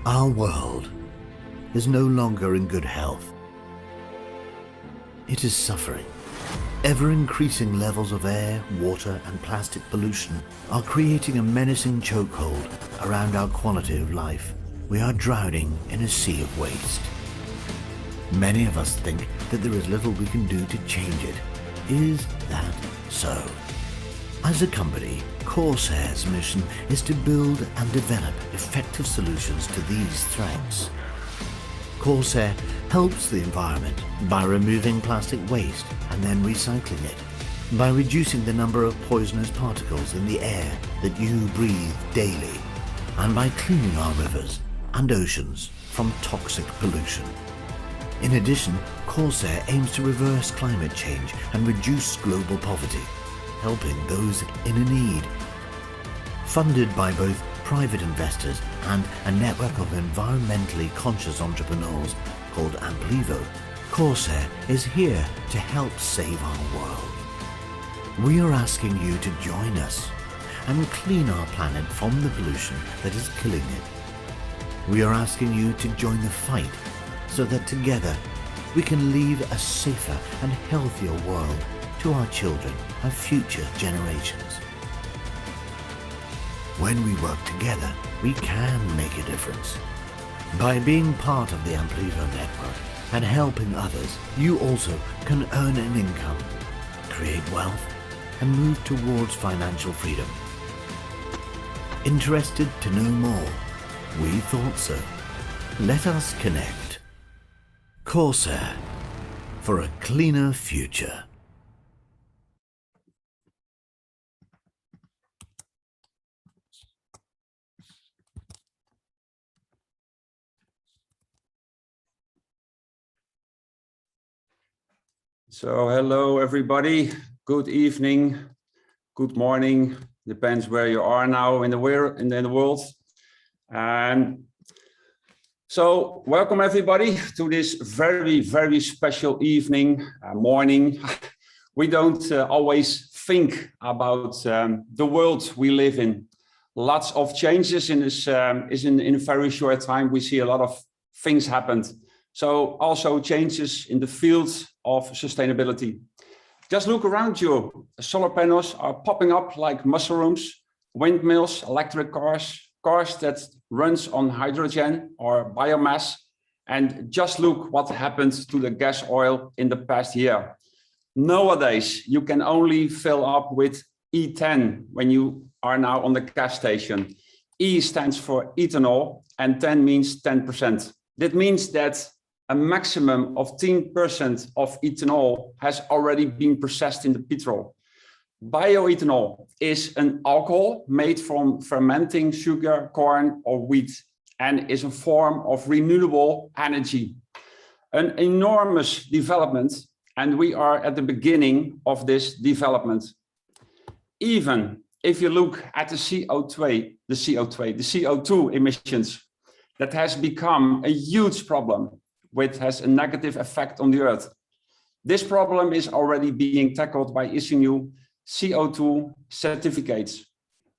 Our world is no longer in good health. It is suffering. Ever-increasing levels of air, water, and plastic pollution are creating a menacing chokehold around our quality of life. We are drowning in a sea of waste. Many of us think that there is little we can do to change it. Is that so? As a company, Corsair's mission is to build and develop effective solutions to these threats. Corsair helps the environment by removing plastic waste and then recycling it, by reducing the number of poisonous particles in the air that you breathe daily, and by cleaning our rivers and oceans from toxic pollution. In addition, Corsair aims to reverse climate change and reduce global poverty, helping those in need. Funded by both private investors and a network of environmentally conscious entrepreneurs called Amplivo, Corsair is here to help save our world. We are asking you to join us and clean our planet from the pollution that is killing it. We are asking you to join the fight so that together we can leave a safer and healthier world to our children and future generations. When we work together, we can make a difference. By being part of the Amplivo network and helping others, you also can earn an income, create wealth, and move towards financial freedom. Interested to know more? We thought so. Let us connect. Corsair, for a cleaner future. So hello everybody, good evening, good morning, depends where you are now in the world. So welcome everybody to this very special evening, morning. We don't always think about the world we live in. Lots of changes in this in a very short time. We see a lot of things happen. So also changes in the field of sustainability. Just look around you. Solar panels are popping up like mushrooms, windmills, electric cars, cars that runs on hydrogen or biomass. And just look what happened to the gas oil in the past year. Nowadays, you can only fill up with E10 when you are now on the gas station. E stands for ethanol and 10 means 10%. That means that a maximum of 10% of ethanol has already been processed in the petrol. Bioethanol is an alcohol made from fermenting sugar, corn, or wheat, and is a form of renewable energy. An enormous development, and we are at the beginning of this development. Even if you look at the CO2 emissions, that has become a huge problem, which has a negative effect on the earth. This problem is already being tackled by issuing CO2 certificates.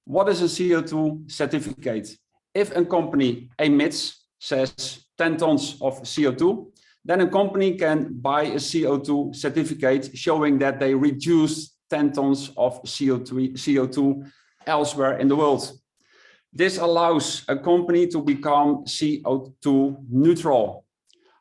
What is a CO2 certificate? If a company emits, says 10 tons of CO2, then a company can buy a CO2 certificate showing that they reduce 10 tons of CO2 elsewhere in the world. This allows a company to become CO2 neutral.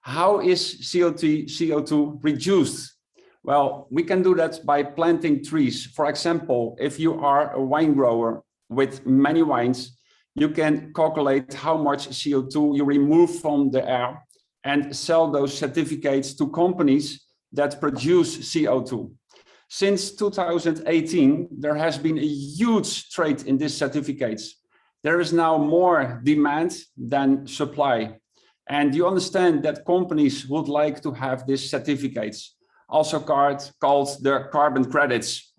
How is CO2 reduced? Well, we can do that by planting trees. For example, if you are a wine grower with many wines, you can calculate how much CO2 you remove from the air and sell those certificates to companies that produce CO2. Since 2018, there has been a huge trade in these certificates. There is now more demand than supply. And you understand that companies would like to have these certificates, also called the carbon credits.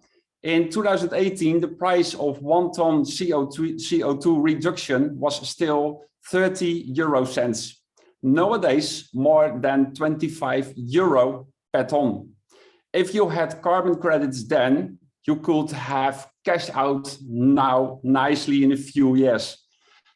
In 2018, the price of 1 ton CO2 reduction was still 30 euro cents. Nowadays, more than 25 euro per ton. If you had carbon credits then, you could have cashed out now nicely in a few years.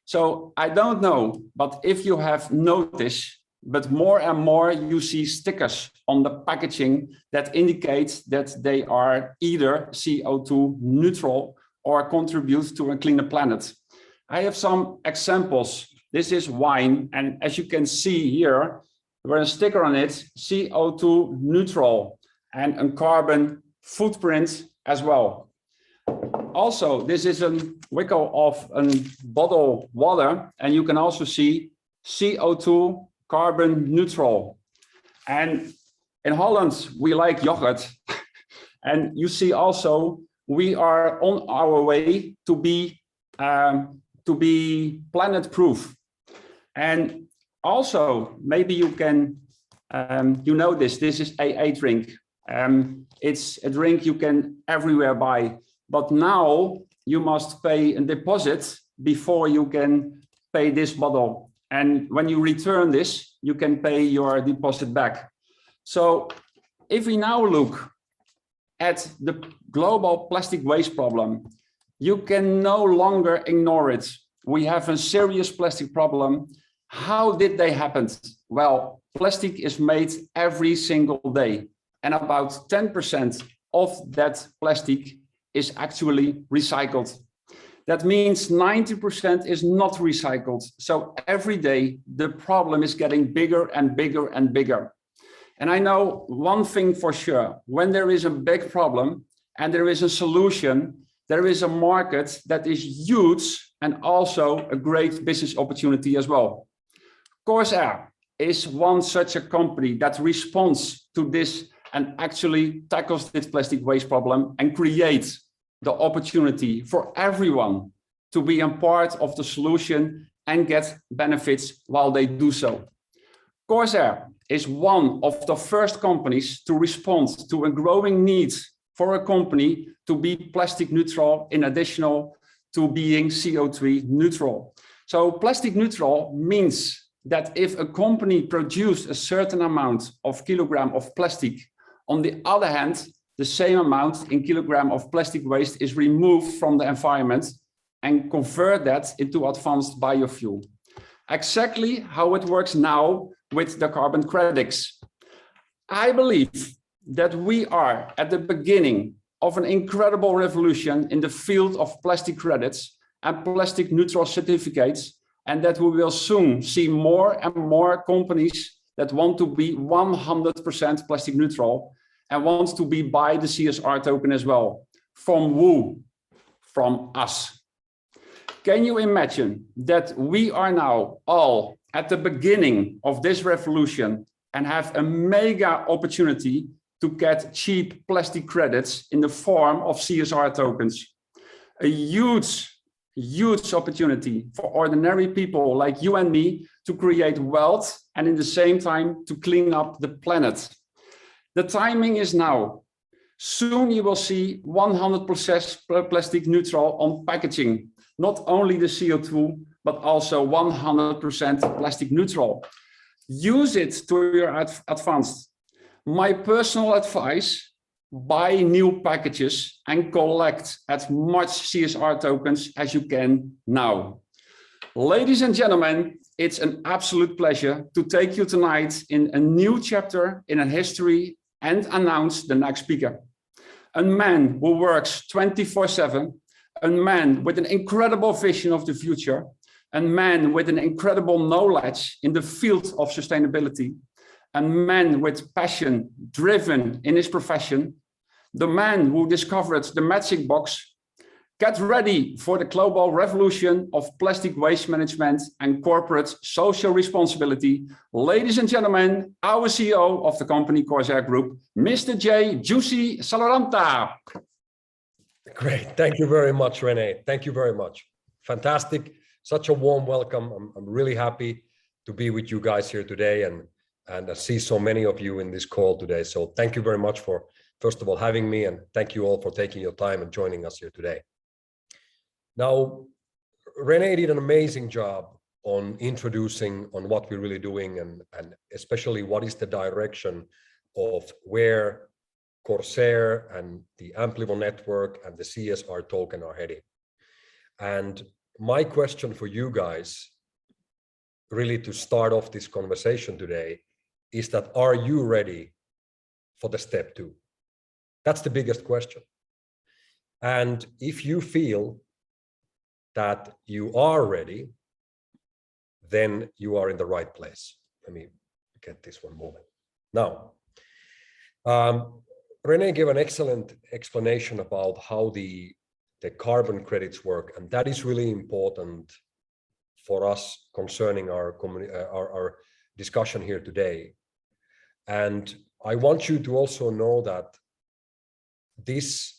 So I don't know, but if you have noticed, but more and more you see stickers on the packaging that indicate that they are either CO2 neutral or contribute to a cleaner planet. I have some examples. This is wine, and as you can see here, there's a sticker on it, CO2 neutral, and a carbon footprint as well. Also, this is a wickel of a bottle water, and you can also see CO2 carbon neutral. And in Holland, we like yogurt. And you see also, we are on our way to be planet proof. And also, maybe you can, you know this is AA drink. It's a drink you can everywhere buy, but now you must pay a deposit before you can pay this bottle. And when you return this, you can pay your deposit back. So if we now look at the global plastic waste problem, you can no longer ignore it. We have a serious plastic problem. How did they happen? Well, plastic is made every single day, and about 10% of that plastic is actually recycled. That means 90% is not recycled. So every day the problem is getting bigger and bigger and bigger. And I know one thing for sure, when there is a big problem and there is a solution, there is a market that is huge and also a great business opportunity as well. Corsair is one such a company that responds to this and actually tackles this plastic waste problem and creates the opportunity for everyone to be a part of the solution and get benefits while they do so. Corsair is one of the first companies to respond to a growing need for a company to be plastic neutral in addition to being CO2 neutral. So plastic neutral means that if a company produces a certain amount of kilogram of plastic, on the other hand, the same amount in kilogram of plastic waste is removed from the environment and convert that into advanced biofuel. Exactly how it works now with the carbon credits. I believe that we are at the beginning of an incredible revolution in the field of plastic credits and plastic neutral certificates, and that we will soon see more and more companies that want to be 100% plastic neutral and wants to be by the CSR token as well. From who? From us. Can you imagine that we are now all at the beginning of this revolution and have a mega opportunity to get cheap plastic credits in the form of CSR tokens? A huge opportunity for ordinary people like you and me to create wealth and in the same time to clean up the planet. The timing is now. Soon you will see 100% plastic neutral on packaging, not only the CO2, but also 100% plastic neutral. Use it to your advantage. My personal advice, buy new packages and collect as much CSR tokens as you can now. Ladies and gentlemen, it's an absolute pleasure to take you tonight in a new chapter in a history and announce the next speaker. A man who works 24/7, a man with an incredible vision of the future, a man with an incredible knowledge in the field of sustainability, a man with passion, driven in his profession, the man who discovered the magic box. Get ready for the global revolution of plastic waste management and corporate social responsibility. Ladies and gentlemen, our CEO of the company Corsair Group, Mr. J. Jussi Saloranta. Great. Thank you very much, Rene. Thank you very much. Fantastic. Such a warm welcome. I'm really happy to be with you guys here today and I see so many of you in this call today. So thank you very much for, first of all, having me, and thank you all for taking your time and joining us here today. Now, Rene did an amazing job on introducing on what we're really doing and especially what is the direction of where Corsair and the Amplivo network and the CSR token are heading. And my question for you guys, really to start off this conversation today, is that are you ready for the step 2? That's the biggest question. And if you feel that you are ready, then you are in the right place. Let me get this one moving. Now, Rene gave an excellent explanation about how the carbon credits work, and that is really important for us concerning our discussion here today. And I want you to also know that this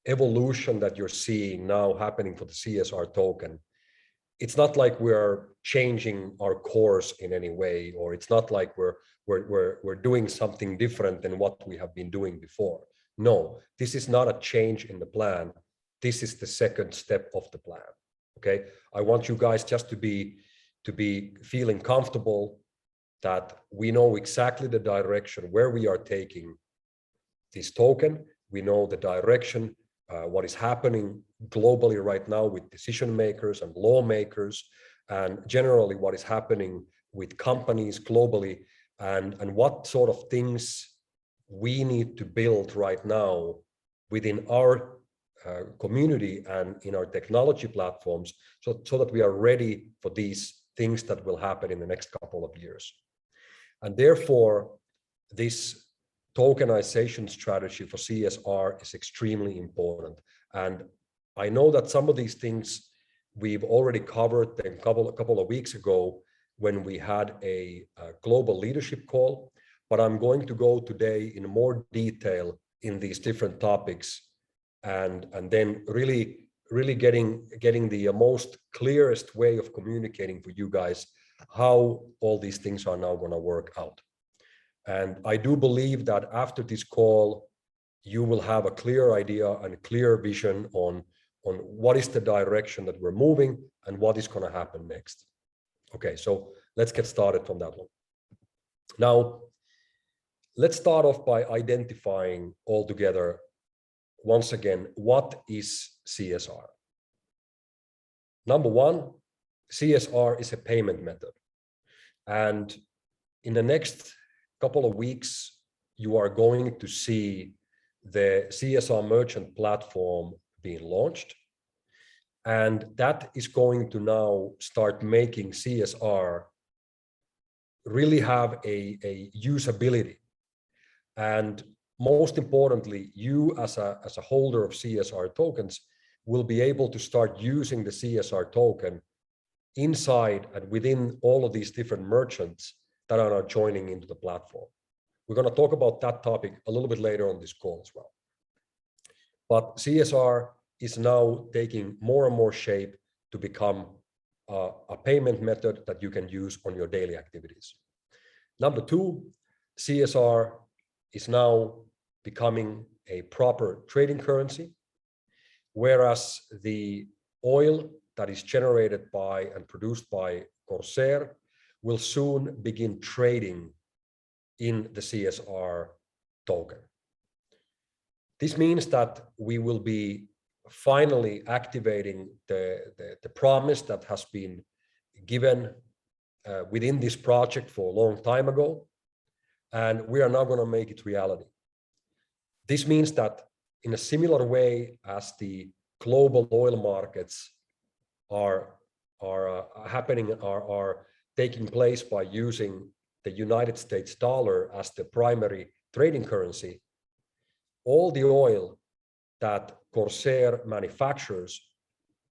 evolution that you're seeing now happening for the CSR token, it's not like we're changing our course in any way, or it's not like we're doing something different than what we have been doing before. No, this is not a change in the plan. This is the second step of the plan. Okay, I want you guys just to be feeling comfortable that we know exactly the direction where we are taking this token. We know the direction, what is happening globally right now with decision makers and lawmakers, and generally what is happening with companies globally, and what sort of things we need to build right now within our community and in our technology platforms, so that we are ready for these things that will happen in the next couple of years. And therefore, this tokenization strategy for CSR is extremely important. And I know that some of these things we've already covered a couple of weeks ago when we had a global leadership call, but I'm going to go today in more detail in these different topics, and then really getting the most clearest way of communicating for you guys how all these things are now going to work out. And I do believe that after this call, you will have a clear idea and a clear vision on what is the direction that we're moving and what is going to happen next. Okay, so let's get started from that one. Now, let's start off by identifying all together, once again, what is CSR? Number one, CSR is a payment method. And in the next couple of weeks, you are going to see the CSR merchant platform being launched. And that is going to now start making CSR really have a usability. And most importantly, you as a holder of CSR tokens will be able to start using the CSR token inside and within all of these different merchants that are now joining into the platform. We're going to talk about that topic a little bit later on this call as well. But CSR is now taking more and more shape to become a payment method that you can use on your daily activities. Number two, CSR is now becoming a proper trading currency, whereas the oil that is generated by and produced by Corsair will soon begin trading in the CSR token. This means that we will be finally activating the promise that has been given within this project for a long time ago, and we are now going to make it reality. This means that in a similar way as the global oil markets are taking place by using the United States dollar as the primary trading currency, all the oil that Corsair manufactures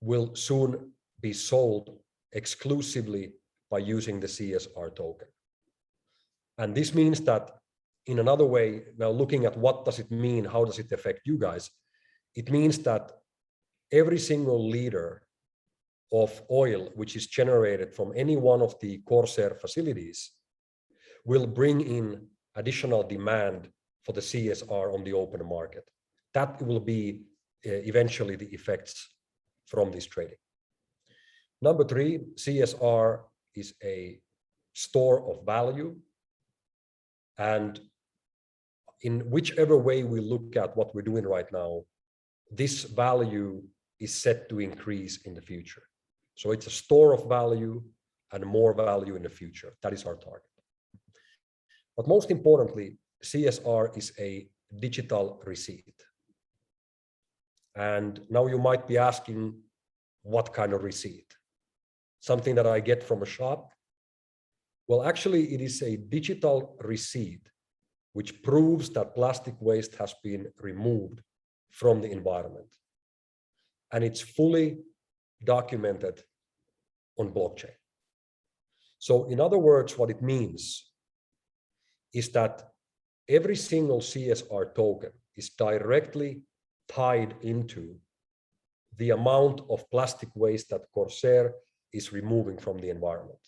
will soon be sold exclusively by using the CSR token. And this means that in another way, now looking at what does it mean, how does it affect you guys? It means that every single liter of oil which is generated from any one of the Corsair facilities will bring in additional demand for the CSR on the open market. That will be eventually the effects from this trading. Number three, CSR is a store of value. And in whichever way we look at what we're doing right now, this value is set to increase in the future. So it's a store of value and more value in the future. That is our target. But most importantly, CSR is a digital receipt. And now you might be asking, what kind of receipt? Something that I get from a shop? Well, actually, it is a digital receipt which proves that plastic waste has been removed from the environment. And it's fully documented on blockchain. So in other words, what it means is that every single CSR token is directly tied into the amount of plastic waste that Corsair is removing from the environment.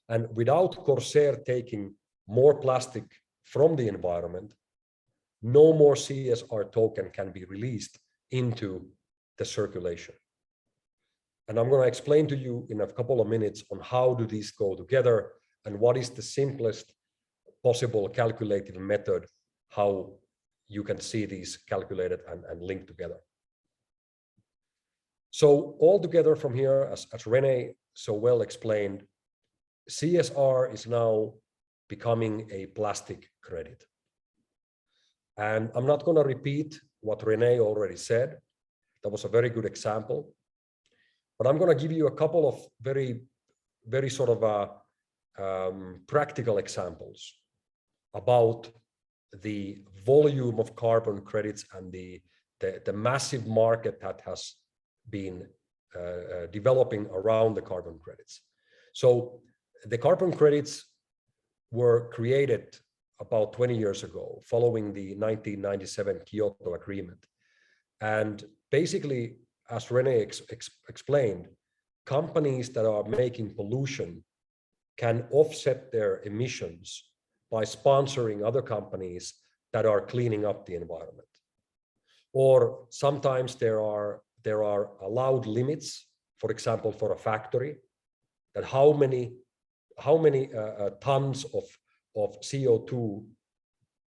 And without Corsair taking more plastic from the environment, no more CSR token can be released into the circulation. And I'm going to explain to you in a couple of minutes on how do these go together and what is the simplest possible calculated method, how you can see these calculated and linked together. So all together from here, as René so well explained, CSR is now becoming a plastic credit. And I'm not going to repeat what René already said. That was a very good example. But I'm going to give you a couple of very sort of practical examples about the volume of carbon credits and the massive market that has been developing around the carbon credits. So the carbon credits were created about 20 years ago, following the 1997 Kyoto Agreement. And basically, as René explained, companies that are making pollution can offset their emissions by sponsoring other companies that are cleaning up the environment. Or sometimes there are allowed limits, for example, for a factory, that how many tons of CO2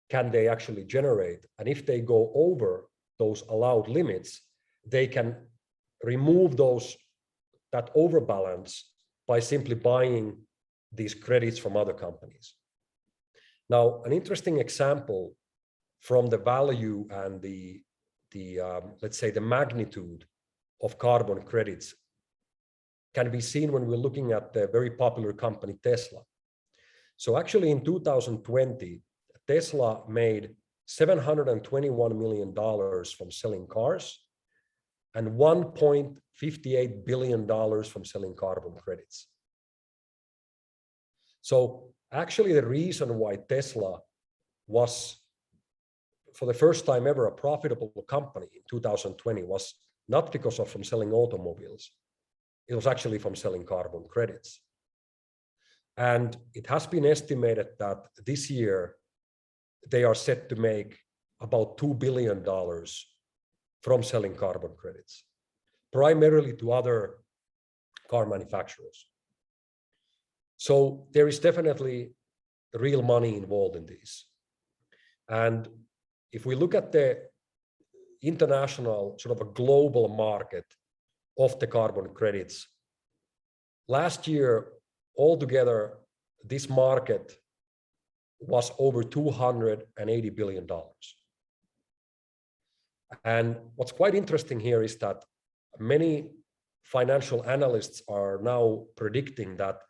can they actually generate. And if they go over those allowed limits, they can remove that overbalance by simply buying these credits from other companies. Now, an interesting example from the value and the let's say the magnitude of carbon credits can be seen when we're looking at the very popular company Tesla. So actually in 2020, Tesla made $721 million from selling cars and $1.58 billion from selling carbon credits. So actually the reason why Tesla was, for the first time ever, a profitable company in 2020 was not because of from selling automobiles. It was actually from selling carbon credits. And it has been estimated that this year they are set to make about $2 billion from selling carbon credits, primarily to other car manufacturers. So there is definitely real money involved in these. And if we look at the international, sort of a global market of the carbon credits, last year, altogether, this market was over $280 billion. And what's quite interesting here is that many financial analysts are now predicting that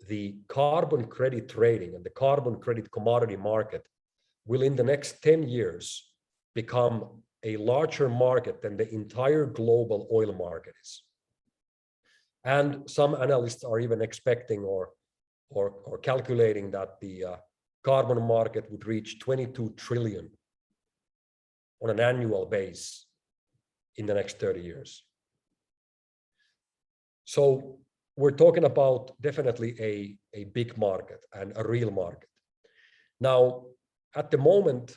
the carbon credit trading and the carbon credit commodity market will in the next 10 years become a larger market than the entire global oil market is. And some analysts are even expecting or calculating that the carbon market would reach 22 trillion on an annual base in the next 30 years. So we're talking about definitely a big market and a real market. Now, at the moment,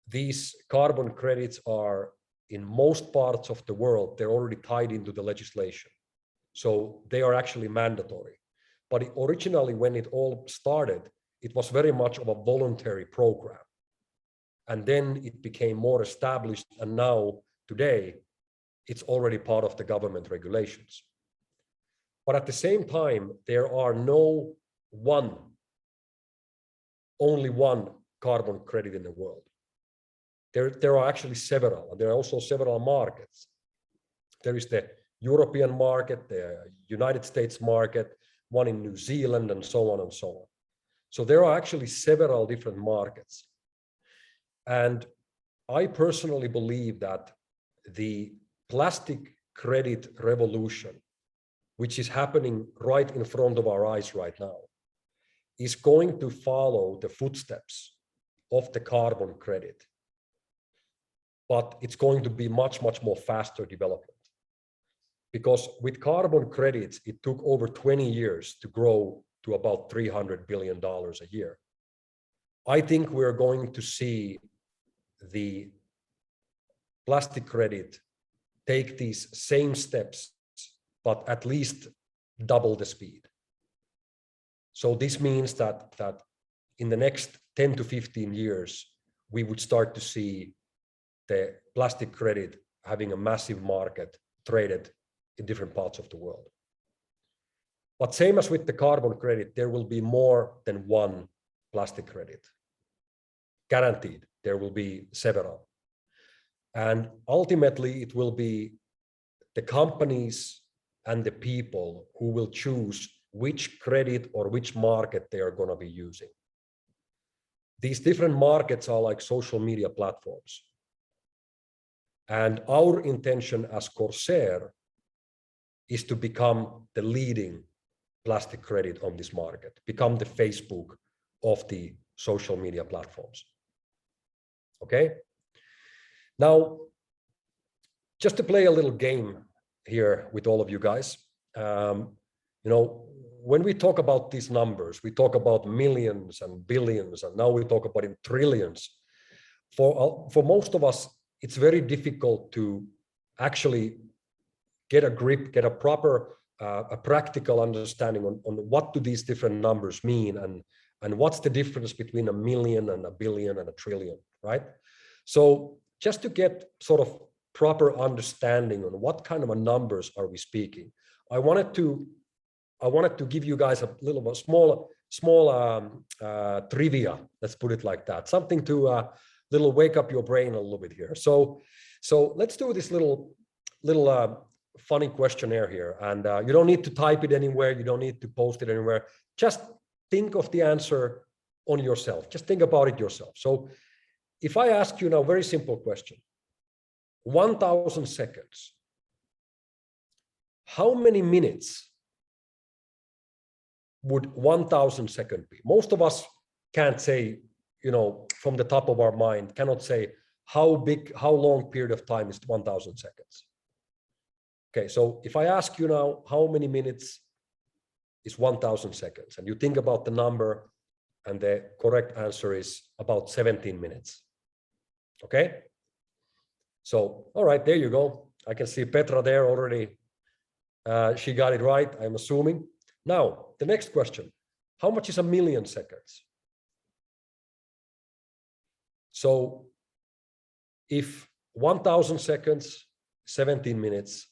these carbon credits are, in most parts of the world, they're already tied into the legislation. So they are actually mandatory. But originally, when it all started, it was very much of a voluntary program. And then it became more established. And now, today, it's already part of the government regulations. But at the same time, there are only one carbon credit in the world. There are actually several, and there are also several markets. There is the European market, the United States market, one in New Zealand, and so on and so on. So there are actually several different markets. And I personally believe that the plastic credit revolution, which is happening right in front of our eyes right now, is going to follow the footsteps of the carbon credit. But it's going to be much, much more faster development. Because with carbon credits, it took over 20 years to grow to about $300 billion a year. I think we're going to see the plastic credit take these same steps, but at least double the speed. So this means that in the next 10 to 15 years, we would start to see the plastic credit having a massive market traded in different parts of the world. But same as with the carbon credit, there will be more than one plastic credit. Guaranteed, there will be several. And ultimately, it will be the companies and the people who will choose which credit or which market they are going to be using. These different markets are like social media platforms. And our intention as Corsair is to become the leading plastic credit on this market, become the Facebook of the social media platforms. Okay? Now, just to play a little game here with all of you guys, when we talk about these numbers, we talk about millions and billions, and now we talk about in trillions. For most of us, it's very difficult to actually get a grip, get a proper, a practical understanding on what do these different numbers mean, and what's the difference between a million and a billion and a trillion, right? So just to get sort of proper understanding on what kind of numbers are we speaking, I wanted to give you guys a little small trivia. Let's put it like that. Something to little wake up your brain a little bit here. So let's do this little funny questionnaire here, and you don't need to type it anywhere. You don't need to post it anywhere. Just think of the answer on yourself. Just think about it yourself. So if I ask you now, very simple question, 1,000 seconds, how many minutes would 1,000 seconds be? Most of us can't say, from the top of our mind, cannot say how long period of time is 1,000 seconds. Okay, so if I ask you now, how many minutes is 1,000 seconds? And you think about the number, and the correct answer is about 17 minutes. Okay? So, all right, there you go. I can see Petra there already. She got it right, I'm assuming. Now, the next question, how much is a million seconds? So if 1,000 seconds, 17 minutes,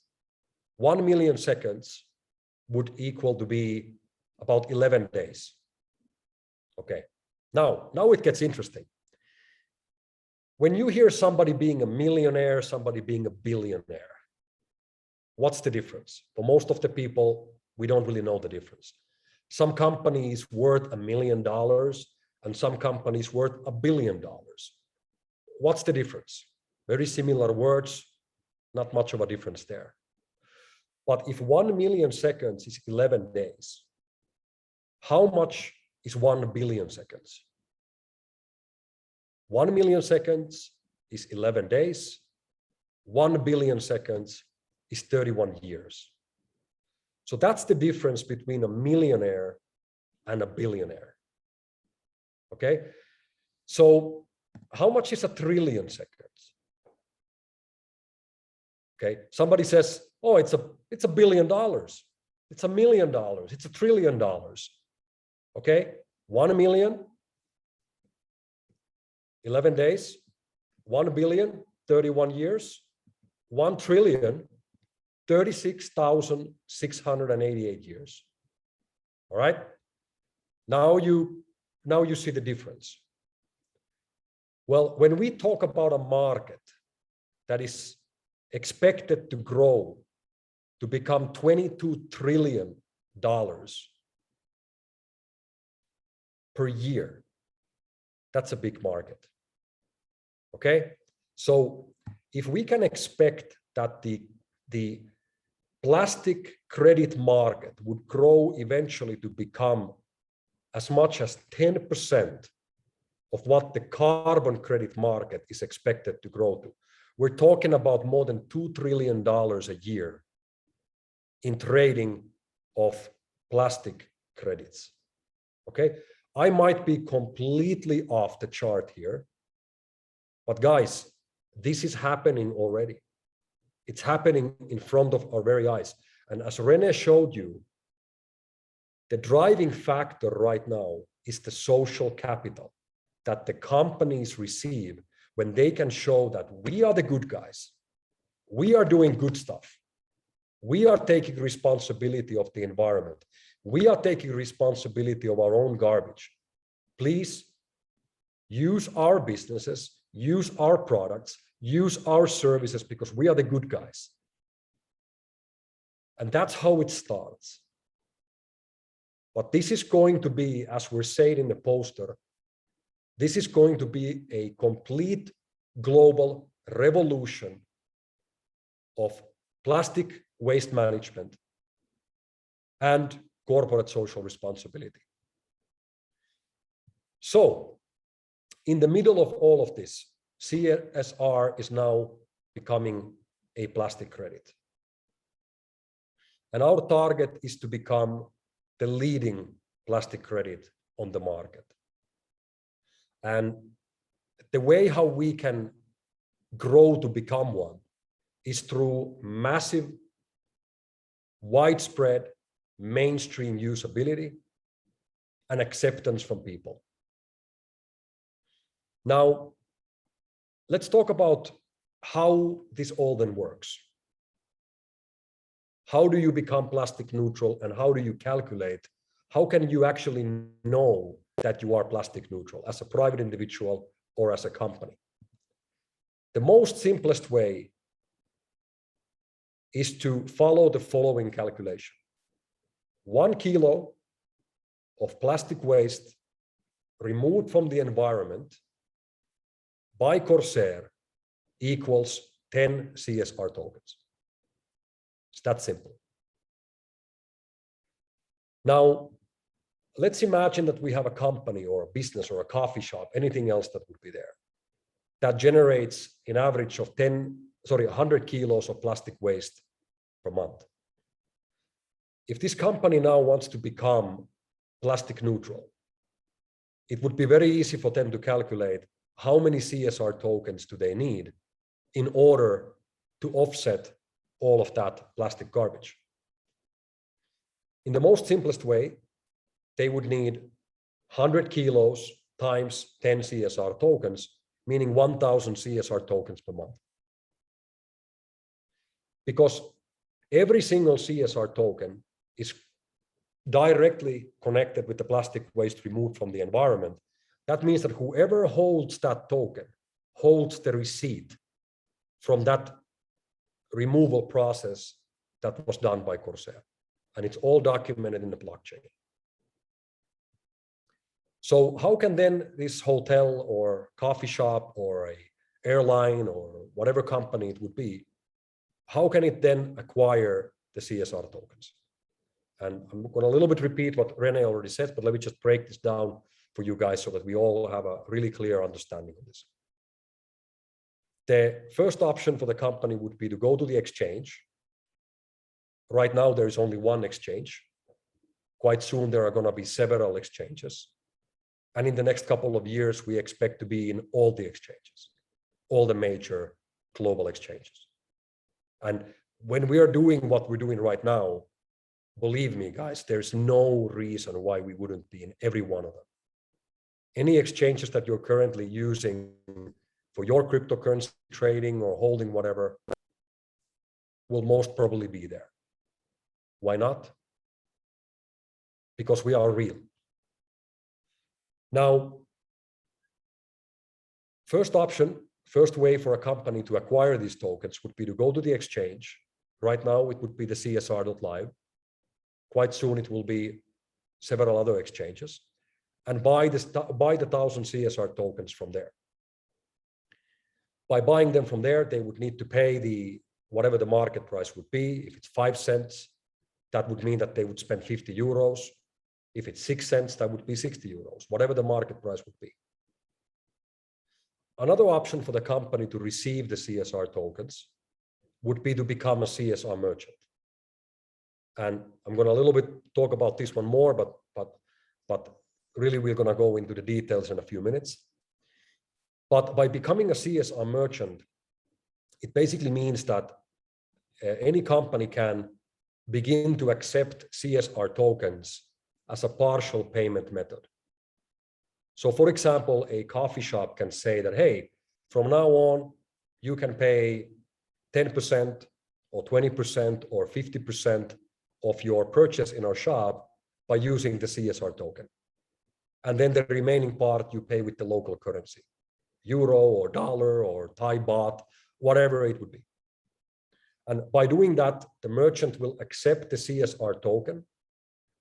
1 million seconds would equal to be about 11 days. Okay, now it gets interesting. When you hear somebody being a millionaire, somebody being a billionaire, what's the difference? For most of the people, we don't really know the difference. Some companies worth $1 million and some companies worth $1 billion. What's the difference? Very similar words, not much of a difference there. But if 1 million seconds is 11 days, how much is 1 billion seconds? 1 million seconds is 11 days. 1 billion seconds is 31 years. So that's the difference between a millionaire and a billionaire. Okay? So how much is a trillion seconds? Okay, somebody says, oh, it's $1 billion. It's $1 million. It's $1 trillion. Okay, 1 million, 11 days, 1 billion, 31 years, 1,036,688 years. All right. Now you see the difference. Well, when we talk about a market that is expected to grow to become $22 trillion per year, that's a big market. Okay, so if we can expect that the plastic credit market would grow eventually to become as much as 10% of what the carbon credit market is expected to grow to, we're talking about more than $2 trillion a year in trading of plastic credits. Okay, I might be completely off the chart here, but guys, this is happening already. It's happening in front of our very eyes. And as René showed you, the driving factor right now is the social capital that the companies receive when they can show that we are the good guys. We are doing good stuff. We are taking responsibility of the environment. We are taking responsibility of our own garbage. Please use our businesses, use our products, use our services because we are the good guys. And that's how it starts. But this is going to be, as we're saying in the poster, this is going to be a complete global revolution of plastic waste management and corporate social responsibility. So, in the middle of all of this, CSR is now becoming a plastic credit. And our target is to become the leading plastic credit on the market. And the way how we can grow to become one is through massive, widespread, mainstream usability and acceptance from people. Now, let's talk about how this all then works. How do you become plastic neutral and how do you calculate? How can you actually know that you are plastic neutral as a private individual or as a company? The most simplest way is to follow the following calculation. 1 kilo of plastic waste removed from the environment by Corsair equals 10 CSR tokens. It's that simple. Now, let's imagine that we have a company or a business or a coffee shop, anything else that would be there, that generates an average of 100 kilos of plastic waste per month. If this company now wants to become plastic neutral, it would be very easy for them to calculate how many CSR tokens do they need in order to offset all of that plastic garbage. In the most simplest way, they would need 100 kilos times 10 CSR tokens, meaning 1,000 CSR tokens per month. Because every single CSR token is directly connected with the plastic waste removed from the environment. That means that whoever holds that token holds the receipt from that removal process that was done by Corsair. And it's all documented in the blockchain. So how can then this hotel or coffee shop or an airline or whatever company it would be, how can it then acquire the CSR tokens? And I'm going to a little bit repeat what René already said, but let me just break this down for you guys so that we all have a really clear understanding of this. The first option for the company would be to go to the exchange. Right now, there is only one exchange. Quite soon, there are going to be several exchanges. And in the next couple of years, we expect to be in all the exchanges, all the major global exchanges. And when we are doing what we're doing right now, believe me, guys, there's no reason why we wouldn't be in every one of them. Any exchanges that you're currently using for your cryptocurrency trading or holding whatever, will most probably be there. Why not? Because we are real. Now, first way for a company to acquire these tokens would be to go to the exchange. Right now, it would be the CSR.live. Quite soon, it will be several other exchanges, and buy the 1,000 CSR tokens from there. By buying them from there, they would need to pay whatever the market price would be. If it's 5 cents, that would mean that they would spend 50 euros. If it's 6 cents, that would be 60 euros, whatever the market price would be. Another option for the company to receive the CSR tokens would be to become a CSR merchant. And I'm going to a little bit talk about this one more, but really we're going to go into the details in a few minutes. But by becoming a CSR merchant, it basically means that any company can begin to accept CSR tokens as a partial payment method. So for example, a coffee shop can say that, hey, from now on, you can pay 10% or 20% or 50% of your purchase in our shop by using the CSR token. And then the remaining part you pay with the local currency, euro or dollar or Thai baht, whatever it would be. And by doing that, the merchant will accept the CSR token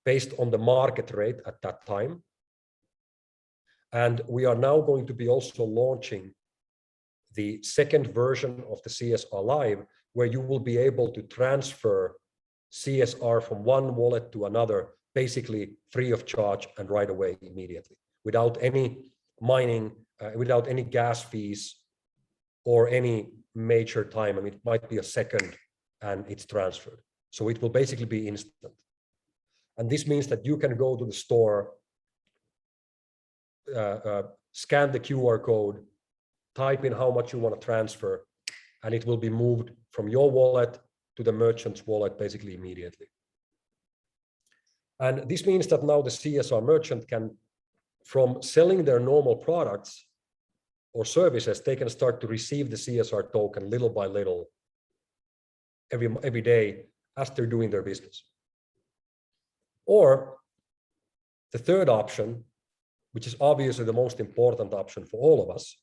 based on the market rate at that time. And we are now going to be also launching the second version of the CSR Live, where you will be able to transfer CSR from one wallet to another, basically free of charge and right away immediately, without any mining, without any gas fees or any major time. I mean, it might be a second and it's transferred. So it will basically be instant. And this means that you can go to the store, scan the QR code, type in how much you want to transfer, and it will be moved from your wallet to the merchant's wallet basically immediately. And this means that now the CSR merchant can, from selling their normal products or services, they can start to receive the CSR token little by little every day as they're doing their business. Or the third option, which is obviously the most important option for all of us,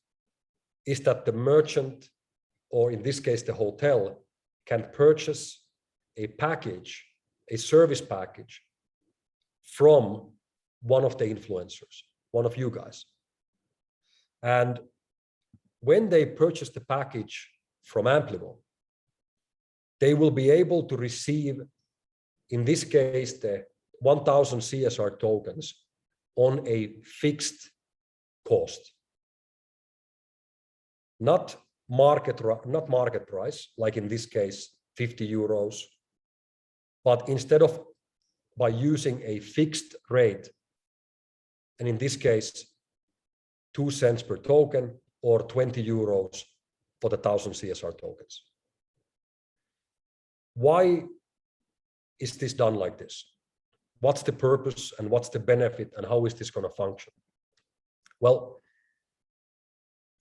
is that the merchant, or in this case, the hotel, can purchase a package, a service package from one of the influencers, one of you guys. And when they purchase the package from Amplivo, they will be able to receive, in this case, the 1,000 CSR tokens on a fixed cost. Not market price, like in this case, 50 euros, but instead of by using a fixed rate, and in this case, 2 cents per token or 20 euros for the 1,000 CSR tokens. Why is this done like this? What's the purpose and what's the benefit and how is this going to function? Well,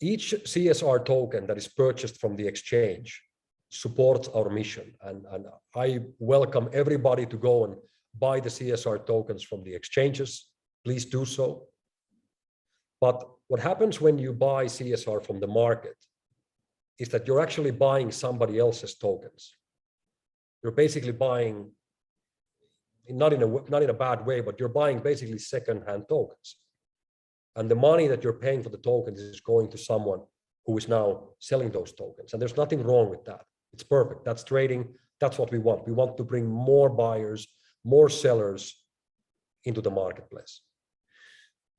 each CSR token that is purchased from the exchange supports our mission. And I welcome everybody to go and buy the CSR tokens from the exchanges. Please do so. But what happens when you buy CSR from the market is that you're actually buying somebody else's tokens. You're basically buying, not in a bad way, but you're buying basically second-hand tokens. And the money that you're paying for the tokens is going to someone who is now selling those tokens. And there's nothing wrong with that. It's perfect. That's trading. That's what we want. We want to bring more buyers, more sellers into the marketplace.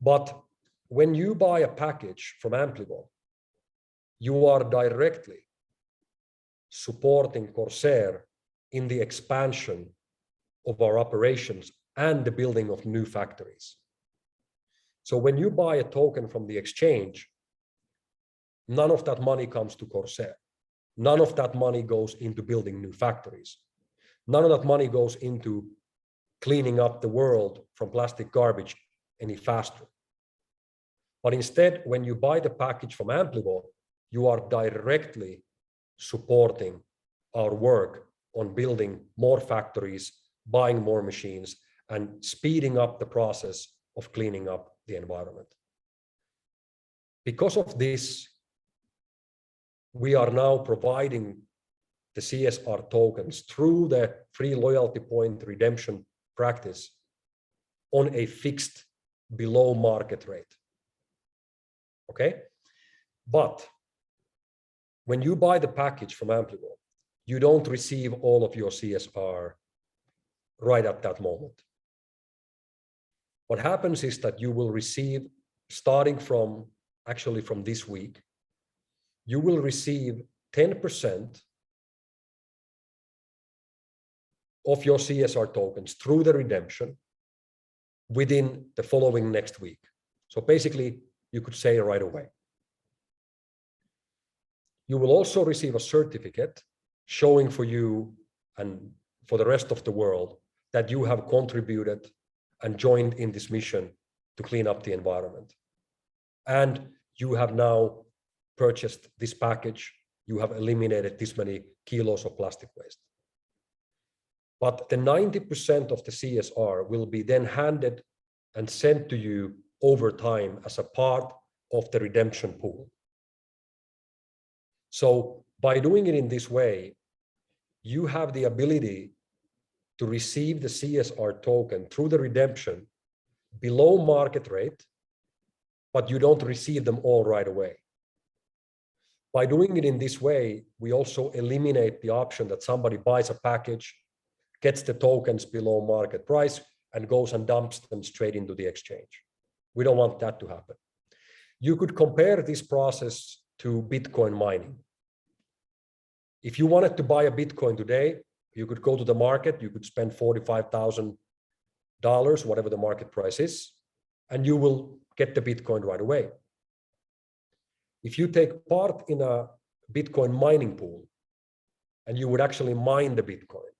But when you buy a package from Amplivo, you are directly supporting Corsair in the expansion of our operations and the building of new factories. So when you buy a token from the exchange, none of that money comes to Corsair. None of that money goes into building new factories. None of that money goes into cleaning up the world from plastic garbage any faster. But instead, when you buy the package from Amplivo, you are directly supporting our work on building more factories, buying more machines, and speeding up the process of cleaning up the environment. Because of this, we are now providing the CSR tokens through the free loyalty point redemption practice on a fixed below market rate. Okay? But when you buy the package from Ampligo, you don't receive all of your CSR right at that moment. What happens is that you will receive, starting from actually from this week, you will receive 10% of your CSR tokens through the redemption within the following next week. So basically, you could say right away. You will also receive a certificate showing for you and for the rest of the world that you have contributed and joined in this mission to clean up the environment. And you have now purchased this package, you have eliminated this many kilos of plastic waste. But the 90% of the CSR will be then handed and sent to you over time as a part of the redemption pool. So by doing it in this way, you have the ability to receive the CSR token through the redemption below market rate, but you don't receive them all right away. By doing it in this way, we also eliminate the option that somebody buys a package, gets the tokens below market price, and goes and dumps them straight into the exchange. We don't want that to happen. You could compare this process to Bitcoin mining. If you wanted to buy a Bitcoin today, you could go to the market, you could spend $45,000, whatever the market price is, and you will get the Bitcoin right away. If you take part in a Bitcoin mining pool and you would actually mine the Bitcoin,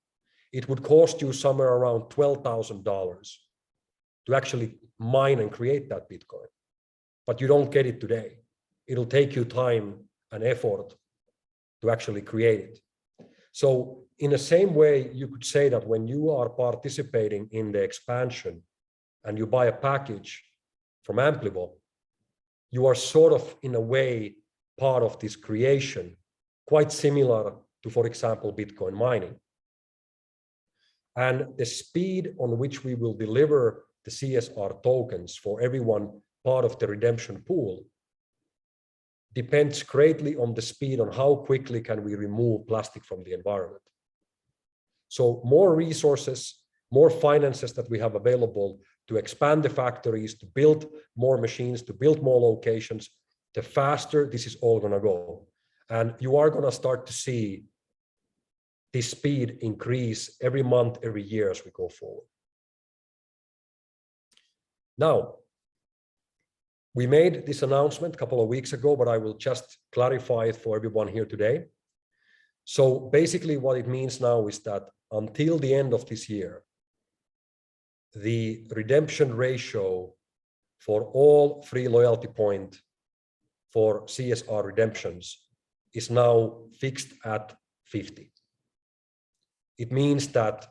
it would cost you somewhere around $12,000 to actually mine and create that Bitcoin. But you don't get it today. It'll take you time and effort to actually create it. So in the same way, you could say that when you are participating in the expansion and you buy a package from Amplivo, you are sort of, in a way, part of this creation, quite similar to, for example, Bitcoin mining. And the speed on which we will deliver the CSR tokens for everyone part of the redemption pool depends greatly on the speed on how quickly can we remove plastic from the environment. So more resources, more finances that we have available to expand the factories, to build more machines, to build more locations, the faster this is all going to go. And you are going to start to see this speed increase every month, every year as we go forward. Now, we made this announcement a couple of weeks ago, but I will just clarify it for everyone here today. So basically what it means now is that until the end of this year, the redemption ratio for all free loyalty point for CSR redemptions is now fixed at 50. It means that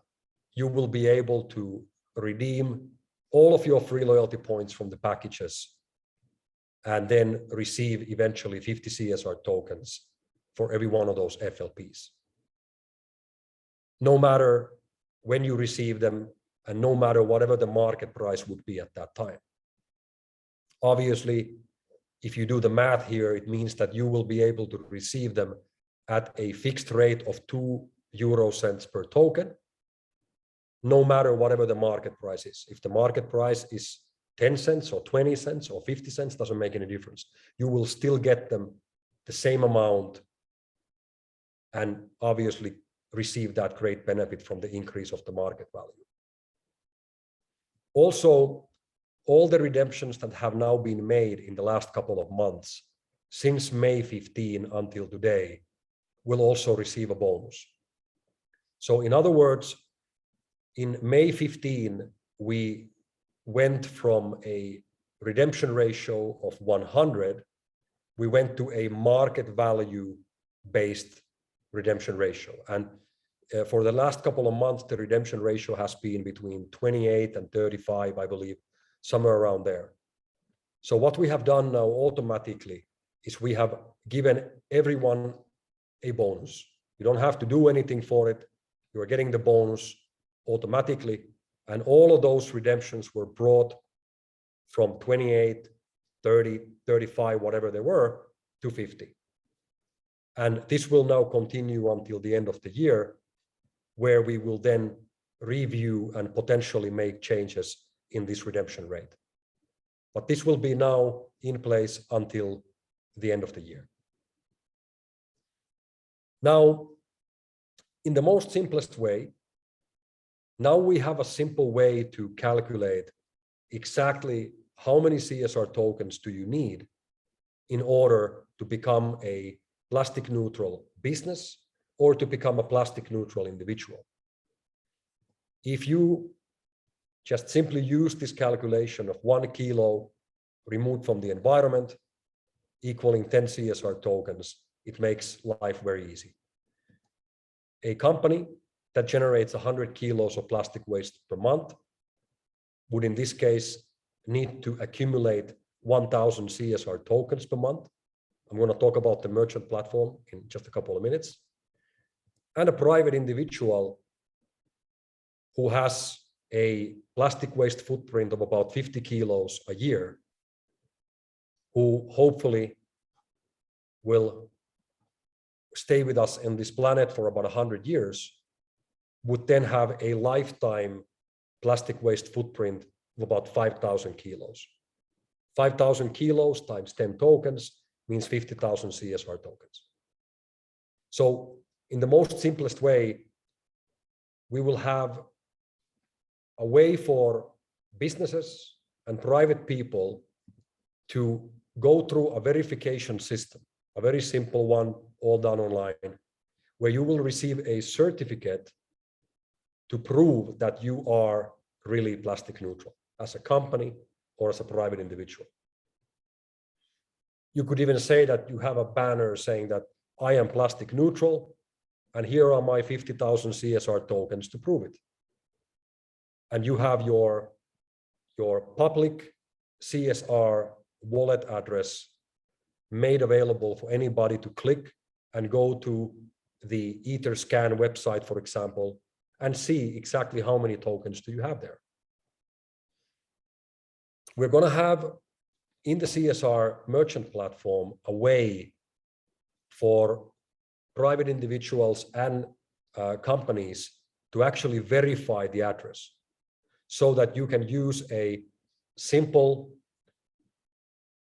you will be able to redeem all of your free loyalty points from the packages and then receive eventually 50 CSR tokens for every one of those FLPs. No matter when you receive them and no matter whatever the market price would be at that time. Obviously, if you do the math here, it means that you will be able to receive them at a fixed rate of 2€ per token, no matter whatever the market price is. If the market price is 10 cents or 20 cents or 50 cents, doesn't make any difference. You will still get them the same amount and obviously receive that great benefit from the increase of the market value. Also, all the redemptions that have now been made in the last couple of months, since May 15 until today, will also receive a bonus. So in other words, in May 15, we went from a redemption ratio of 100, we went to a market value based redemption ratio. And for the last couple of months, the redemption ratio has been between 28 and 35, I believe, somewhere around there. So what we have done now automatically is we have given everyone a bonus. You don't have to do anything for it. You are getting the bonus automatically. And all of those redemptions were brought from 28, 30, 35, whatever they were, to 50. And this will now continue until the end of the year, where we will then review and potentially make changes in this redemption rate. But this will be now in place until the end of the year. Now, in the most simplest way, now we have a simple way to calculate exactly how many CSR tokens do you need in order to become a plastic neutral business or to become a plastic neutral individual. If you just simply use this calculation of 1 kilo removed from the environment equaling 10 CSR tokens, it makes life very easy. A company that generates 100 kilos of plastic waste per month would in this case need to accumulate 1,000 CSR tokens per month. I'm going to talk about the merchant platform in just a couple of minutes. And a private individual who has a plastic waste footprint of about 50 kilos a year, who hopefully will stay with us on this planet for about 100 years, would then have a lifetime plastic waste footprint of about 5,000 kilos. 5,000 kilos times 10 tokens means 50,000 CSR tokens. So in the most simplest way, we will have a way for businesses and private people to go through a verification system, a very simple one, all done online, where you will receive a certificate to prove that you are really plastic neutral as a company or as a private individual. You could even say that you have a banner saying that I am plastic neutral, and here are my 50,000 CSR tokens to prove it. And you have your public CSR wallet address made available for anybody to click and go to the Etherscan website, for example, and see exactly how many tokens do you have there. We're going to have in the CSR merchant platform a way for private individuals and companies to actually verify the address so that you can use a simple,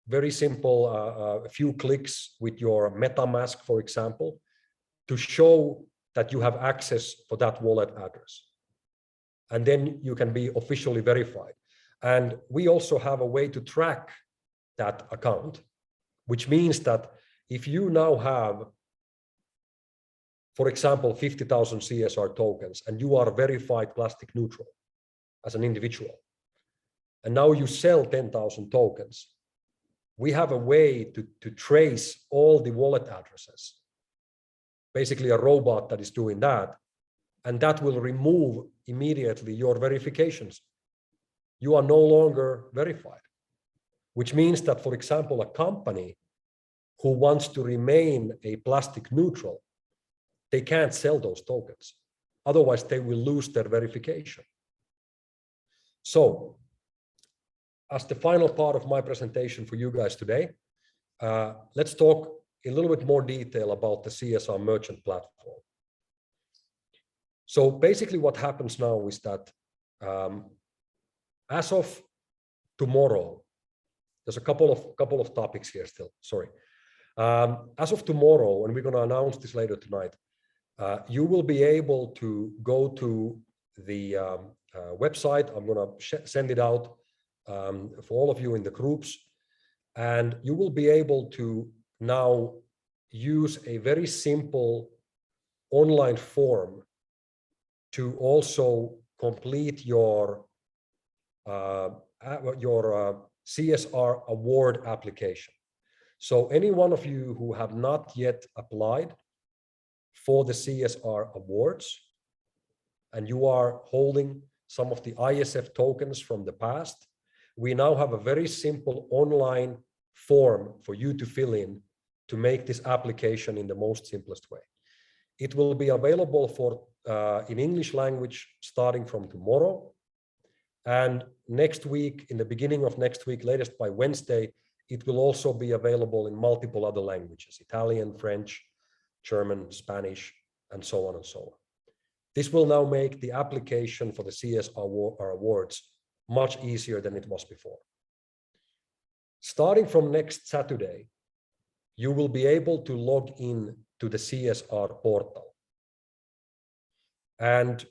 very simple, few clicks with your MetaMask, for example, to show that you have access for that wallet address. And then you can be officially verified. And we also have a way to track that account, which means that if you now have, for example, 50,000 CSR tokens and you are verified plastic neutral as an individual, and now you sell 10,000 tokens, we have a way to trace all the wallet addresses, basically a robot that is doing that, and that will remove immediately your verifications. You are no longer verified, which means that, for example, a company who wants to remain a plastic neutral, they can't sell those tokens. Otherwise, they will lose their verification. So, as the final part of my presentation for you guys today, let's talk in a little bit more detail about the CSR merchant platform. So basically what happens now is that as of tomorrow, there's a couple of topics here still, sorry. As of tomorrow, and we're going to announce this later tonight, you will be able to go to the website. I'm going to send it out for all of you in the groups, and you will be able to now use a very simple online form to also complete your CSR award application. So any one of you who have not yet applied, for the CSR awards, and you are holding some of the ISF tokens from the past, we now have a very simple online form for you to fill in to make this application in the most simplest way. It will be available for in English language starting from tomorrow. And next week, in the beginning of next week, latest by Wednesday, it will also be available in multiple other languages: Italian, French, German, Spanish, and so on and so on. This will now make the application for the CSR awards much easier than it was before. Starting from next Saturday, you will be able to log in to the CSR portal. And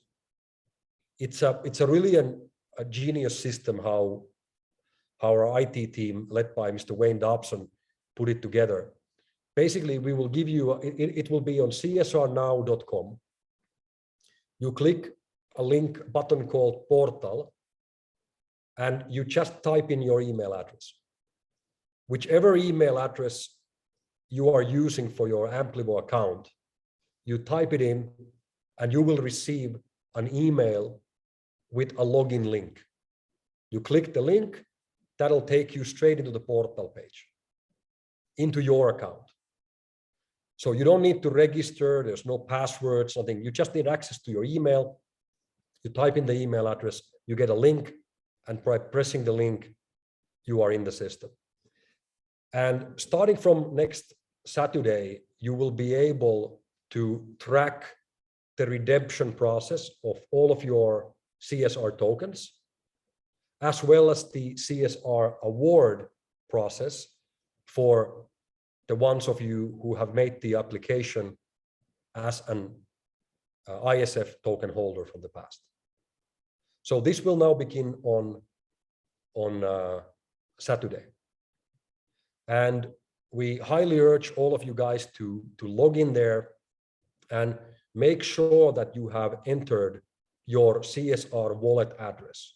it's a really a genius system how our IT team, led by Mr. Wayne Dobson, put it together. Basically, we will give you, it will be on csrnow.com. You click a link button called Portal, and you just type in your email address. Whichever email address you are using for your Amplivo account, you type it in, and you will receive an email with a login link. You click the link, that'll take you straight into the portal page, into your account. So you don't need to register, there's no passwords, nothing. You just need access to your email. You type in the email address, you get a link, and by pressing the link, you are in the system. And starting from next Saturday, you will be able to track the redemption process of all of your CSR tokens, as well as the CSR award process for the ones of you who have made the application as an ISF token holder from the past. So this will now begin on Saturday. And we highly urge all of you guys to log in there and make sure that you have entered your CSR wallet address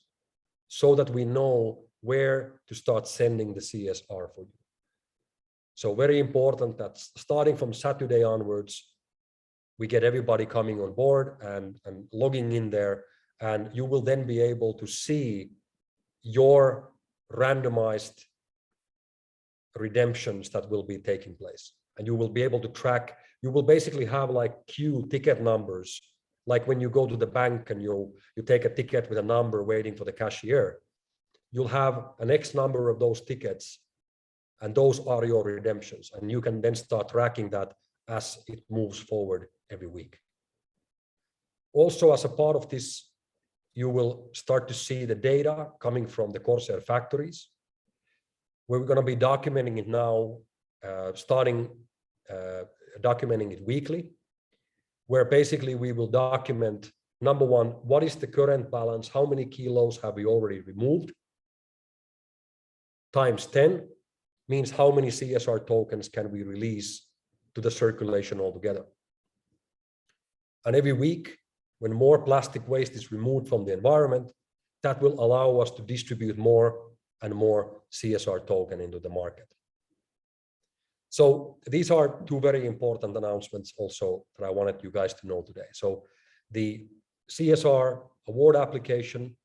so that we know where to start sending the CSR for you. So very important that starting from Saturday onwards, we get everybody coming on board and logging in there, and you will then be able to see your randomized redemptions that will be taking place. And you will be able to track, you will basically have like queue ticket numbers, like when you go to the bank and you take a ticket with a number waiting for the cashier. You'll have an X number of those tickets, and those are your redemptions. And you can then start tracking that as it moves forward every week. Also, as a part of this, you will start to see the data coming from the Corsair factories. We're going to be documenting it now, documenting it weekly, where basically we will document, number one, what is the current balance, how many kilos have we already removed, times 10 means how many CSR tokens can we release to the circulation altogether. And every week, when more plastic waste is removed from the environment, that will allow us to distribute more and more CSR token into the market. So these are two very important announcements also that I wanted you guys to know today. So the CSR award application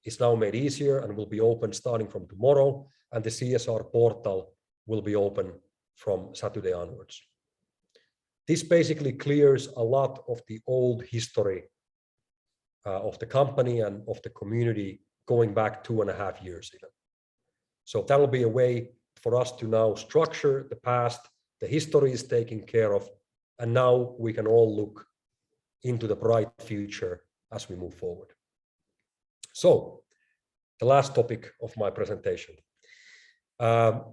is now made easier and will be open starting from tomorrow, and the CSR portal will be open from Saturday onwards. This basically clears a lot of the old history of the company and of the community going back 2.5 years even. So that'll be a way for us to now structure the past, the history is taken care of, and now we can all look into the bright future as we move forward. So the last topic of my presentation, the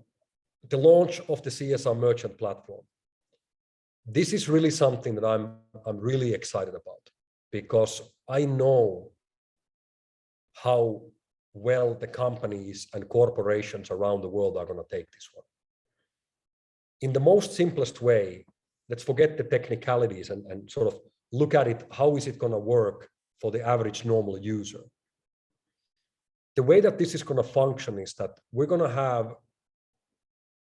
launch of the CSR Merchant platform. This is really something that I'm really excited about, because I know how well the companies and corporations around the world are going to take this one. In the most simplest way, let's forget the technicalities and sort of look at it, how is it going to work for the average normal user? The way that this is going to function is that we're going to have,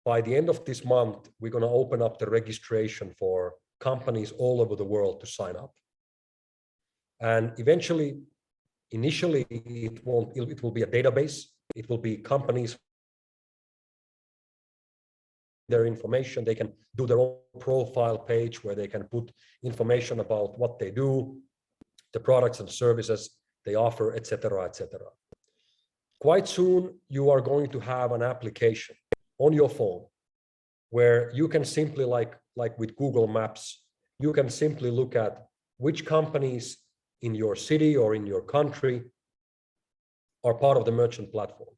by the end of this month, we're going to open up the registration for companies all over the world to sign up. And eventually, initially, it will be a database. It will be companies, their information. They can do their own profile page where they can put information about what they do, the products and services they offer, etc., etc. Quite soon, you are going to have an application on your phone where you can simply, like with Google Maps, you can simply look at which companies in your city or in your country are part of the merchant platform.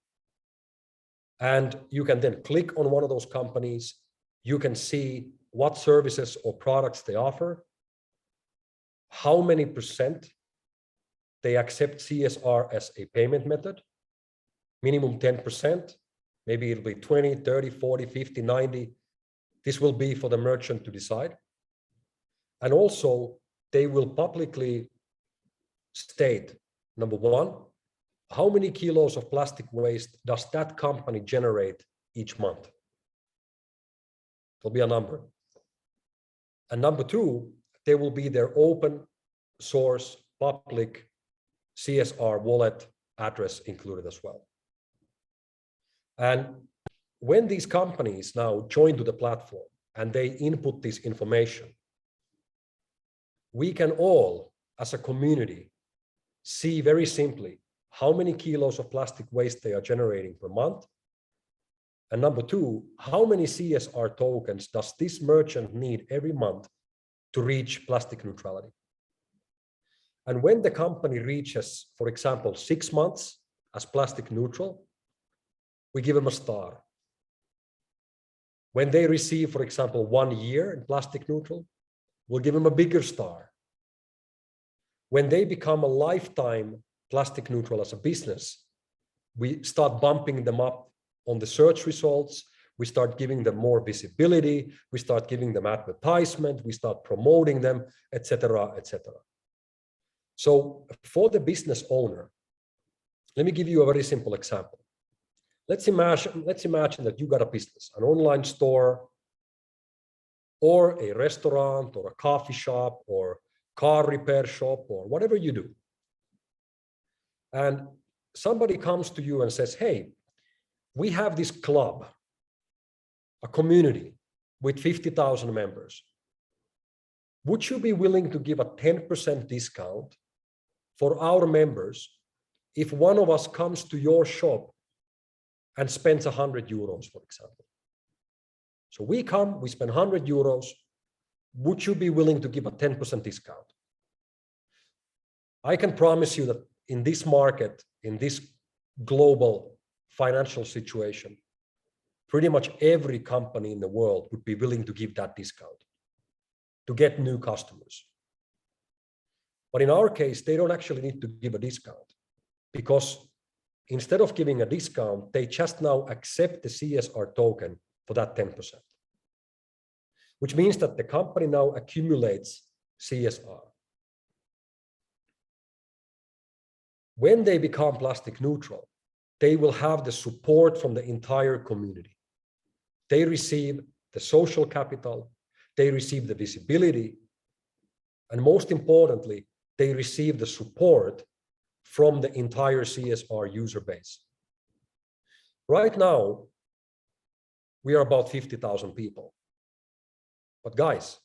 And you can then click on one of those companies. You can see what services or products they offer, how many % they accept CSR as a payment method, minimum 10%, maybe it'll be 20, 30, 40, 50, 90. This will be for the merchant to decide. And also, they will publicly state, number one, how many kilos of plastic waste does that company generate each month? There'll be a number. And number two, there will be their open source public CSR wallet address included as well. And when these companies now join to the platform and they input this information, we can all, as a community, see very simply how many kilos of plastic waste they are generating per month. And number two, how many CSR tokens does this merchant need every month to reach plastic neutrality? And when the company reaches, for example, 6 months as plastic neutral, we give them a star. When they receive, for example, 1 year in plastic neutral, we'll give them a bigger star. When they become a lifetime plastic neutral as a business, we start bumping them up on the search results. We start giving them more visibility. We start giving them advertisement. We start promoting them, etc., etc. So for the business owner, let me give you a very simple example. Let's imagine that you got a business, an online store, or a restaurant, or a coffee shop, or car repair shop, or whatever you do. And somebody comes to you and says, hey, we have this club, a community with 50,000 members. Would you be willing to give a 10% discount for our members if one of us comes to your shop and spends 100 euros, for example? So we come, we spend 100 euros. Would you be willing to give a 10% discount? I can promise you that in this market, in this global financial situation, pretty much every company in the world would be willing to give that discount to get new customers. But in our case, they don't actually need to give a discount, because instead of giving a discount, they just now accept the CSR token for that 10%, which means that the company now accumulates CSR. When they become plastic neutral, they will have the support from the entire community. They receive the social capital, they receive the visibility, and most importantly, they receive the support from the entire CSR user base. Right now, we are about 50,000 people. But guys,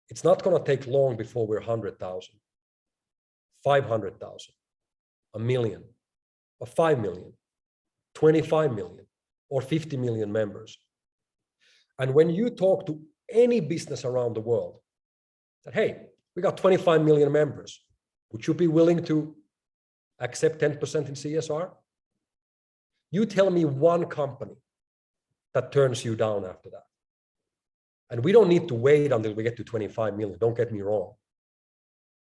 it's not going to take long before we're 100,000, 500,000, 1 million, or 5 million, 25 million, or 50 million members. And when you talk to any business around the world, that, hey, we got 25 million members, would you be willing to accept 10% in CSR? You tell me one company that turns you down after that. And we don't need to wait until we get to 25 million, don't get me wrong.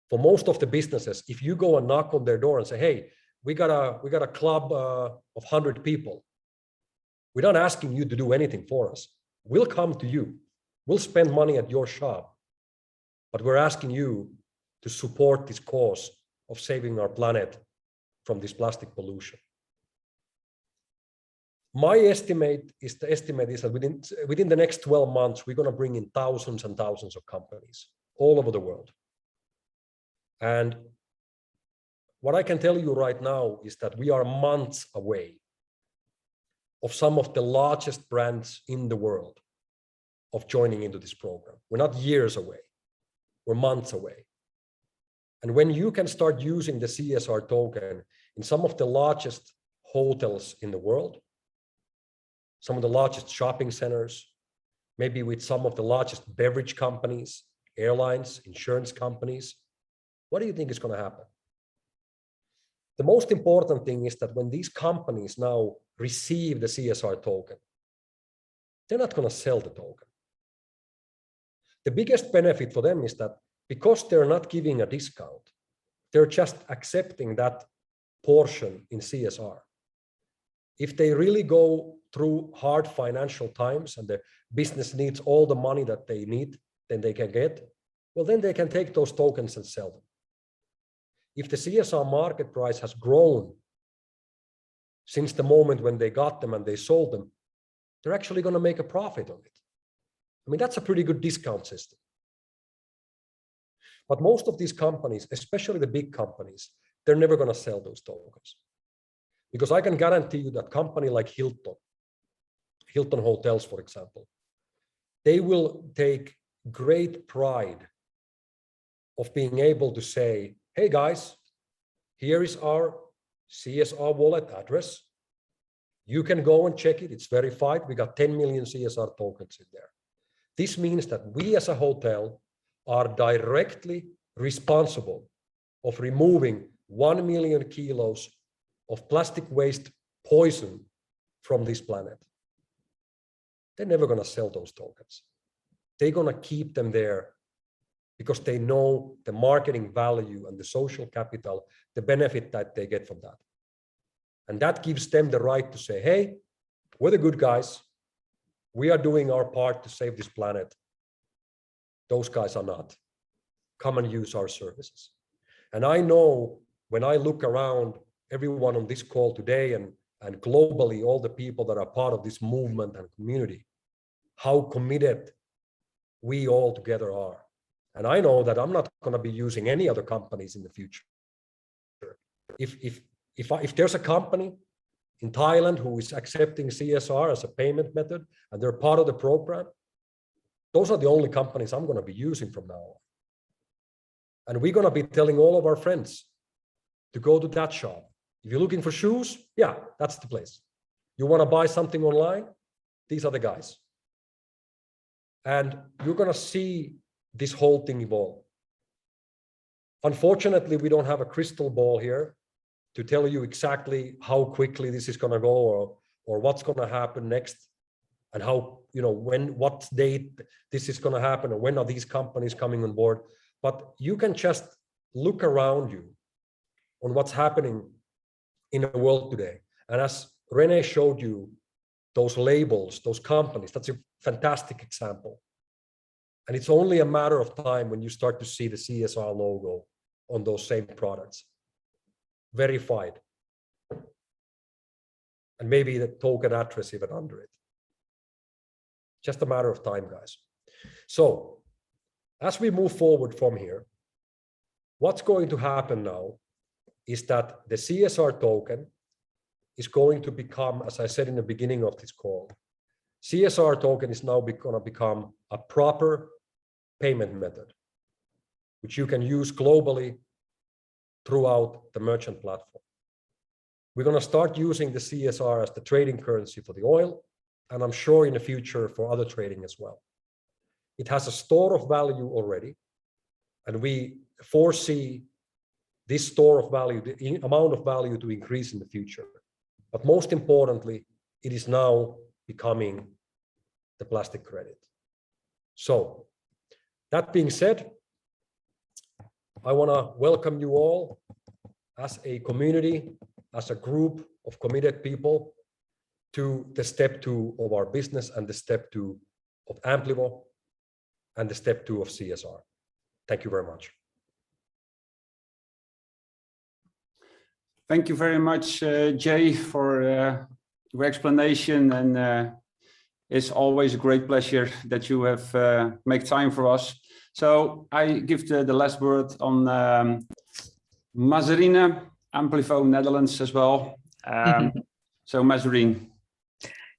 For most of the businesses, if you go and knock on their door and say, hey, we got a club of 100 people, we're not asking you to do anything for us. We'll come to you. We'll spend money at your shop. But we're asking you to support this cause of saving our planet from this plastic pollution. My estimate is that within the next 12 months, we're going to bring in thousands and thousands of companies all over the world. And what I can tell you right now is that we are months away of some of the largest brands in the world of joining into this program. We're not years away, we're months away. And when you can start using the CSR token in some of the largest hotels in the world, some of the largest shopping centers, maybe with some of the largest beverage companies, airlines, insurance companies, what do you think is going to happen? The most important thing is that when these companies now receive the CSR token, they're not going to sell the token. The biggest benefit for them is that because they're not giving a discount, they're just accepting that portion in CSR. If they really go through hard financial times and the business needs all the money that they need, then they can get, well, then they can take those tokens and sell them. If the CSR market price has grown since the moment when they got them and they sold them, they're actually going to make a profit on it. I mean, that's a pretty good discount system. But most of these companies, especially the big companies, they're never going to sell those tokens. Because I can guarantee you that company like Hilton Hotels, for example, they will take great pride of being able to say, hey guys, here is our CSR wallet address. You can go and check it, it's verified. We got 10 million CSR tokens in there. This means that we as a hotel are directly responsible of removing 1 million kilos of plastic waste poison from this planet. They're never going to sell those tokens. They're going to keep them there because they know the marketing value and the social capital, the benefit that they get from that. And that gives them the right to say, hey, we're the good guys. We are doing our part to save this planet. Those guys are not. Come and use our services. And I know when I look around everyone on this call today and globally, all the people that are part of this movement and community, how committed we all together are. And I know that I'm not going to be using any other companies in the future. If there's a company in Thailand who is accepting CSR as a payment method and they're part of the program, those are the only companies I'm going to be using from now on. And we're going to be telling all of our friends to go to that shop. If you're looking for shoes, yeah, that's the place. You want to buy something online? These are the guys. And you're going to see this whole thing evolve. Unfortunately, we don't have a crystal ball here to tell you exactly how quickly this is going to go or what's going to happen next and how, what date this is going to happen or when are these companies coming on board. But you can just look around you on what's happening in the world today. And as Rene showed you, those labels, those companies, that's a fantastic example. And it's only a matter of time when you start to see the CSR logo on those same products. Verified. And maybe the token address even under it. Just a matter of time, guys. So, as we move forward from here, what's going to happen now is that the CSR token is going to become, as I said in the beginning of this call, CSR token is now going to become a proper payment method, which you can use globally throughout the merchant platform. We're going to start using the CSR as the trading currency for the oil, and I'm sure in the future for other trading as well. It has a store of value already, and we foresee this store of value, the amount of value to increase in the future. But most importantly, it is now becoming the plastic credit. So, that being said, I want to welcome you all as a community, as a group of committed people to the step 2 of our business and the step 2 of Amplivo and the step 2 of CSR. Thank you very much. Thank you very much, Jay, for your explanation, and it's always a great pleasure that you have make time for us. So I give the last word on Mazarine, Amplifo Netherlands as well. So Mazarine.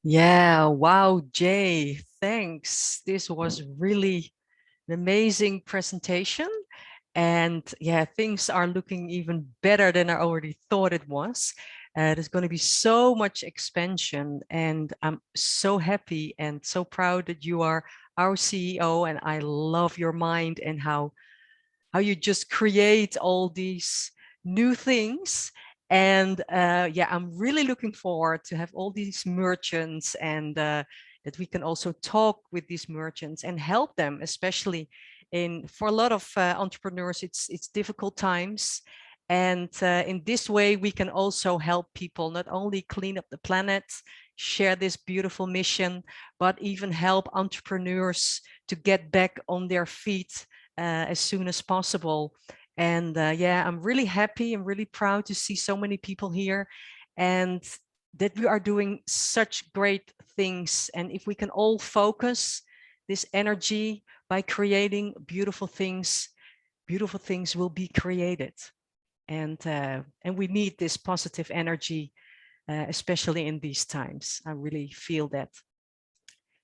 Yeah, wow, Jay, thanks. This was really an amazing presentation. And yeah, things are looking even better than I already thought it was. There's going to be so much expansion, and I'm so happy and so proud that you are our CEO. And I love your mind and how you just create all these new things. And yeah, I'm really looking forward to have all these merchants, and that we can also talk with these merchants and help them, especially for a lot of entrepreneurs, it's difficult times. And in this way, we can also help people not only clean up the planet, share this beautiful mission, but even help entrepreneurs to get back on their feet as soon as possible. And yeah, I'm really happy. I'm really proud to see so many people here, and that we are doing such great things. And if we can all focus this energy by creating beautiful things will be created. And we need this positive energy, especially in these times. I really feel that.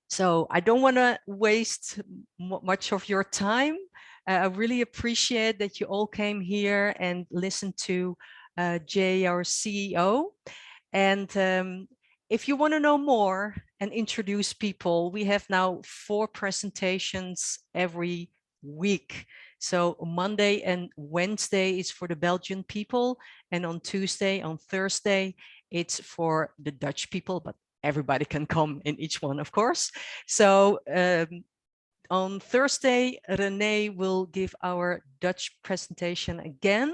So I don't want to waste much of your time. I really appreciate that you all came here and listened to Jay, our CEO. And if you want to know more and introduce people, we have now 4 presentations every week. So Monday and Wednesday is for the Belgian people, and on Tuesday, on Thursday, it's for the Dutch people, but everybody can come in each one, of course. So on Thursday, René will give our Dutch presentation again.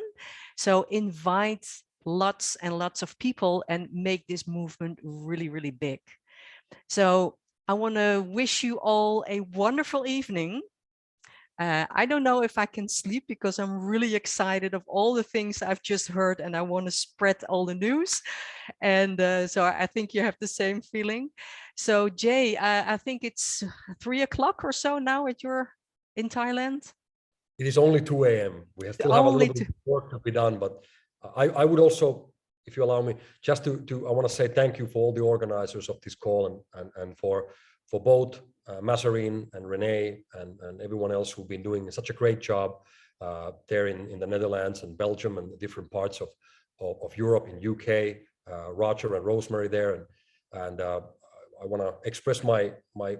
So invite lots and lots of people and make this movement really, really big. So I want to wish you all a wonderful evening. I don't know if I can sleep because I'm really excited of all the things I've just heard, and I want to spread all the news. And so I think you have the same feeling. So Jay, I think it's 3 o'clock or so now in Thailand. It is only 2 a.m. We still have a little bit of work to be done, but I would also, if you allow me, just I want to say thank you for all the organizers of this call, and for both Mazarine and René and everyone else who've been doing such a great job there in the Netherlands and Belgium and the different parts of Europe, in UK, Roger and Rosemary there. And I want to express my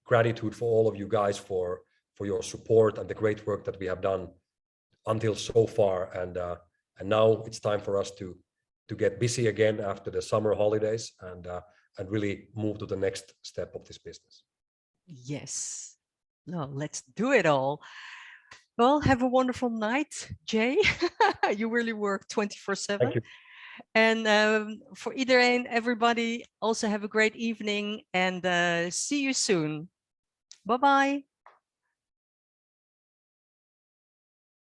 gratitude for all of you guys for your support and the great work that we have done until so far. And now it's time for us to get busy again after the summer holidays and really move to the next step of this business. Yes. No, let's do it all. Well, have a wonderful night, Jay. You really work 24/7. Thank you. And for iedereen, everybody, also have a great evening, and see you soon. Bye-bye.